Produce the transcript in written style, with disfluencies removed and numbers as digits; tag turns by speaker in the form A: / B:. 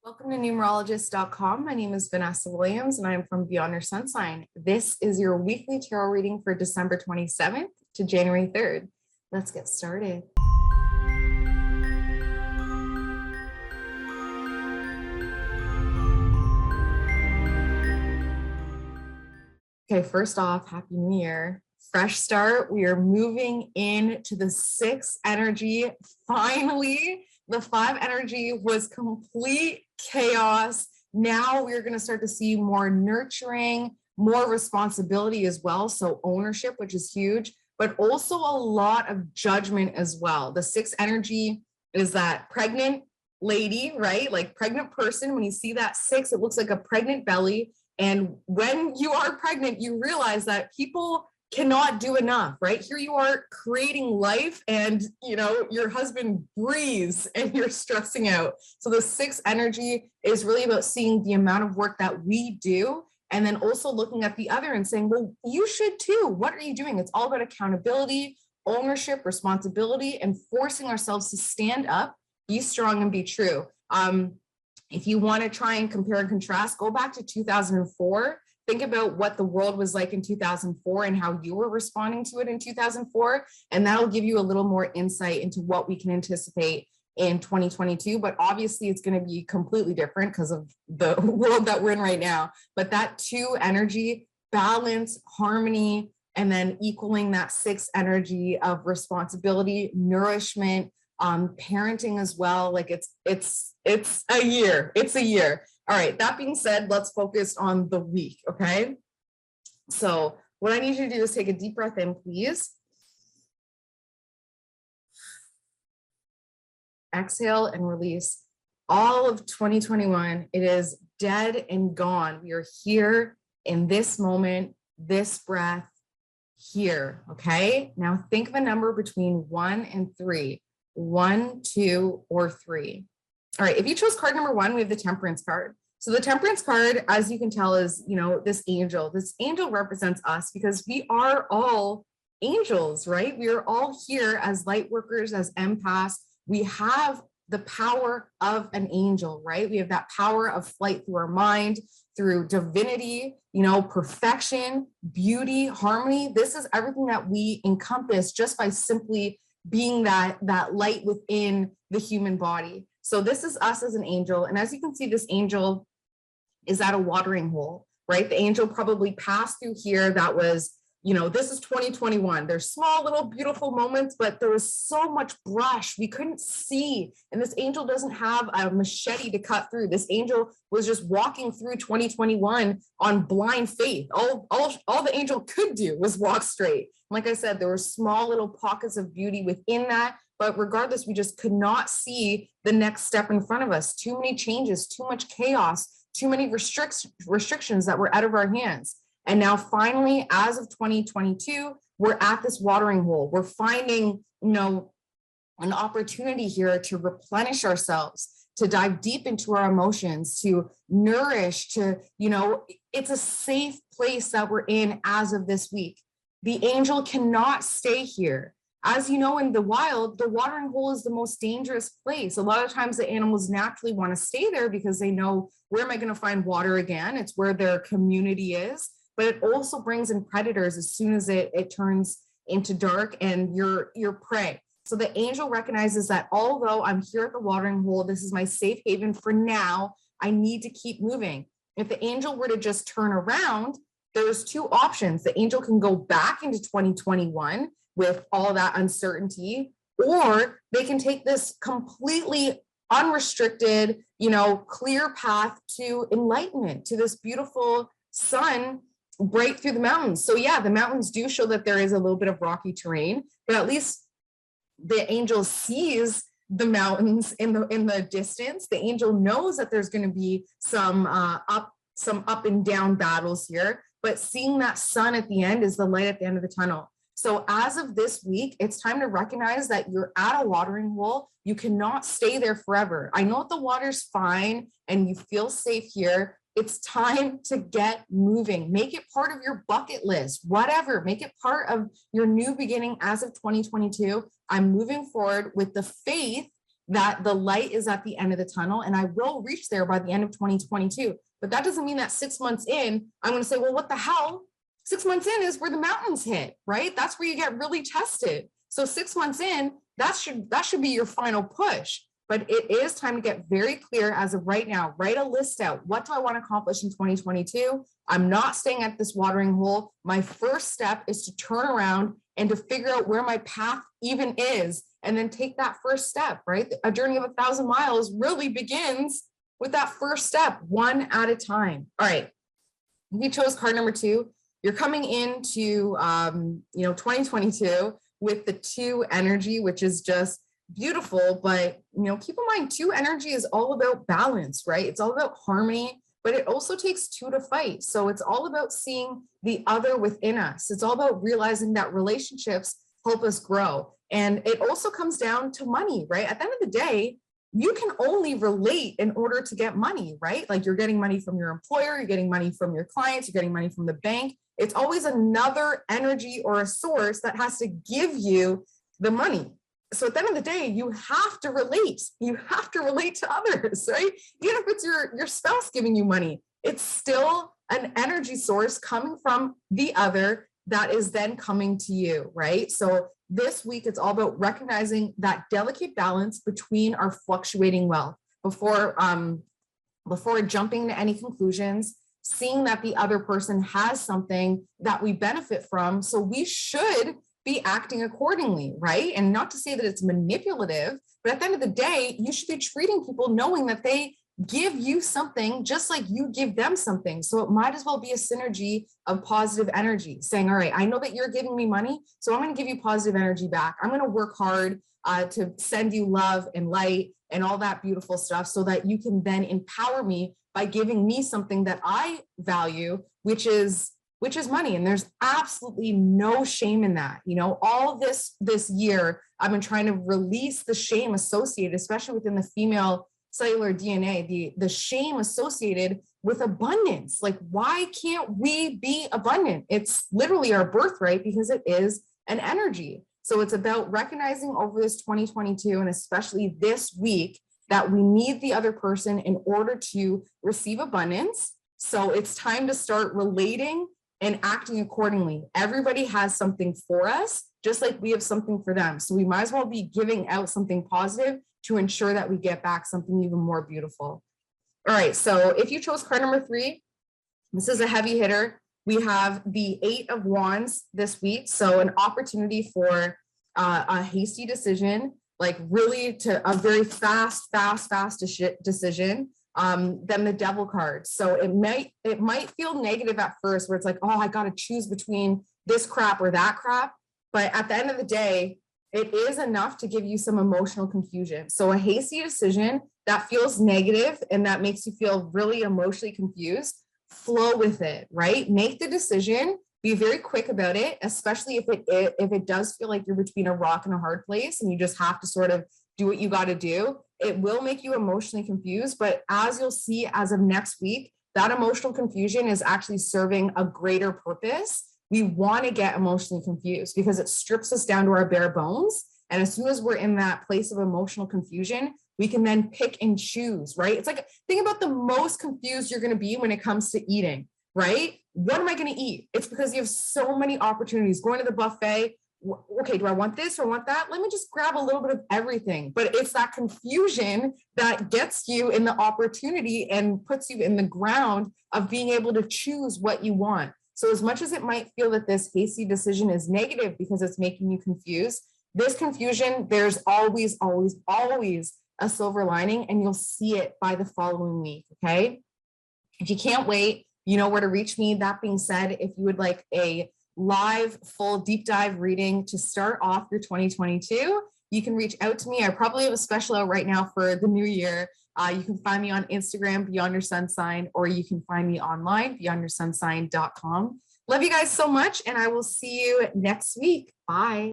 A: Welcome to numerologist.com. My name is Vannessa Williams and I'm from Beyond Your Sun Sign. This is your weekly tarot reading for December 27th to January 3rd. Let's get started. Okay, first off, Happy New Year. Fresh start. We are moving into the 6 energy. Finally, the 5 energy was complete chaos. Now we're going to start to see more nurturing, more responsibility as well. So ownership, which is huge, but also a lot of judgment as well. The 6 energy is that pregnant lady, right? Like pregnant person. When you see that 6, it looks like a pregnant belly. And when you are pregnant, you realize that people cannot do enough, right? Here you are creating life and, your husband breathes and you're stressing out. So the 6 energy is really about seeing the amount of work that we do and then also looking at the other and saying, well, you should too. What are you doing? It's all about accountability, ownership, responsibility, and forcing ourselves to stand up, be strong, and be true. If you want to try and compare and contrast, go back to 2004. Think about what the world was like in 2004 and how you were responding to it in 2004. And that'll give you a little more insight into what we can anticipate in 2022. But obviously it's going to be completely different because of the world that we're in right now. But that 2 energy, balance, harmony, and then equaling that 6 energy of responsibility, nourishment, parenting as well. Like it's a year. It's a year. All right, that being said, let's focus on the week, okay? So what I need you to do is take a deep breath in, please. Exhale and release all of 2021. It is dead and gone. We are here in this moment, this breath here, okay? Now think of a number between 1 and 3, 1, 2, or 3. All right, if you chose card number 1, we have the Temperance card. So the Temperance card, as you can tell, is, this angel. This angel represents us because we are all angels, right? We are all here as light workers, as empaths. We have the power of an angel, right? We have that power of flight through our mind, through divinity, perfection, beauty, harmony. This is everything that we encompass just by simply being that light within the human body. So this is us as an angel. And as you can see, this angel is at a watering hole, right? The angel probably passed through here. That was, this is 2021. There's small little beautiful moments, but there was so much brush we couldn't see. And this angel doesn't have a machete to cut through. This angel was just walking through 2021 on blind faith. All the angel could do was walk straight. Like I said, there were small little pockets of beauty within that. But regardless, we just could not see the next step in front of us. Too many changes, too much chaos, too many restrictions that were out of our hands. And now finally, as of 2022, we're at this watering hole. We're finding, an opportunity here to replenish ourselves, to dive deep into our emotions, to nourish, it's a safe place that we're in as of this week. The angel cannot stay here. As you know, in the wild, the watering hole is the most dangerous place. A lot of times the animals naturally want to stay there because they know, where am I going to find water again? It's where their community is. But it also brings in predators as soon as it turns into dark and your prey. So the angel recognizes that although I'm here at the watering hole, this is my safe haven for now, I need to keep moving. If the angel were to just turn around, there's 2 options. The angel can go back into 2021 with all that uncertainty, or they can take this completely unrestricted, clear path to enlightenment, to this beautiful sun break through the mountains. So yeah, the mountains do show that there is a little bit of rocky terrain, but at least the angel sees the mountains in the distance. The angel knows that there's going to be some up and down battles here, but seeing that sun at the end is the light at the end of the tunnel. So as of this week, it's time to recognize that you're at a watering hole. You cannot stay there forever. I know the water's fine and you feel safe here. It's time to get moving. Make it part of your bucket list, whatever. Make it part of your new beginning as of 2022. I'm moving forward with the faith that the light is at the end of the tunnel and I will reach there by the end of 2022. But that doesn't mean that 6 months in, I'm going to say, well, what the hell? 6 months in is where the mountains hit, right? That's where you get really tested. So 6 months in, that should be your final push. But it is time to get very clear as of right now. Write a list out. What do I want to accomplish in 2022? I'm not staying at this watering hole. My first step is to turn around and to figure out where my path even is, and then take that first step, right? A journey of 1,000 miles really begins with that first step, one at a time. All right. If you chose card number 2, you're coming into 2022 with the 2 energy, which is just beautiful. But keep in mind, 2 energy is all about balance, right? It's all about harmony, but it also takes 2 to fight. So it's all about seeing the other within us. It's all about realizing that relationships help us grow. And it also comes down to money, right? At the end of the day, you can only relate in order to get money, right? Like you're getting money from your employer, you're getting money from your clients, you're getting money from the bank. It's always another energy or a source that has to give you the money. So at the end of the day, you have to relate. You have to relate to others, right? Even if it's your spouse giving you money, it's still an energy source coming from the other that is then coming to you, right? So this week, it's all about recognizing that delicate balance between our fluctuating wealth. Before jumping to any conclusions, seeing that the other person has something that we benefit from, so we should be acting accordingly, right? And not to say that it's manipulative, but at the end of the day, you should be treating people knowing that they give you something just like you give them something. So it might as well be a synergy of positive energy, saying, all right, I know that you're giving me money, so I'm going to give you positive energy back. I'm going to work hard to send you love and light and all that beautiful stuff so that you can then empower me by giving me something that I value, which is money. And there's absolutely no shame in that. All this year, I've been trying to release the shame associated, especially within the female cellular DNA, the shame associated with abundance. Like, why can't we be abundant? It's literally our birthright because it is an energy. So it's about recognizing over this 2022, and especially this week, that we need the other person in order to receive abundance. So it's time to start relating and acting accordingly. Everybody has something for us, just like we have something for them. So we might as well be giving out something positive to ensure that we get back something even more beautiful. All right, so if you chose card number 3, this is a heavy hitter. We have the 8 of Wands this week. So an opportunity for a hasty decision, like really to a very fast decision. Then the Devil card. So it might feel negative at first, where it's like, oh, I got to choose between this crap or that crap. But at the end of the day, it is enough to give you some emotional confusion. So a hasty decision that feels negative and that makes you feel really emotionally confused, flow with it, right? Make the decision, be very quick about it, especially if it does feel like you're between a rock and a hard place and you just have to sort of do what you got to do. It will make you emotionally confused, but as you'll see as of next week, that emotional confusion is actually serving a greater purpose. We want to get emotionally confused because it strips us down to our bare bones. And as soon as we're in that place of emotional confusion, we can then pick and choose, right? It's like, think about the most confused you're going to be when it comes to eating, right? What am I going to eat? It's because you have so many opportunities. Going to the buffet, okay, do I want this or want that? Let me just grab a little bit of everything. But it's that confusion that gets you in the opportunity and puts you in the ground of being able to choose what you want. So as much as it might feel that this hasty decision is negative because it's making you confused, this confusion, there's always, always, always a silver lining, and you'll see it by the following week, okay? If you can't wait, you know where to reach me. That being said, if you would like a live, full deep dive reading to start off your 2022, you can reach out to me. I probably have a special out right now for the new year. You can find me on Instagram, Beyond Your Sun Sign, or you can find me online, beyondyoursunsign.com. Love you guys so much, and I will see you next week. Bye.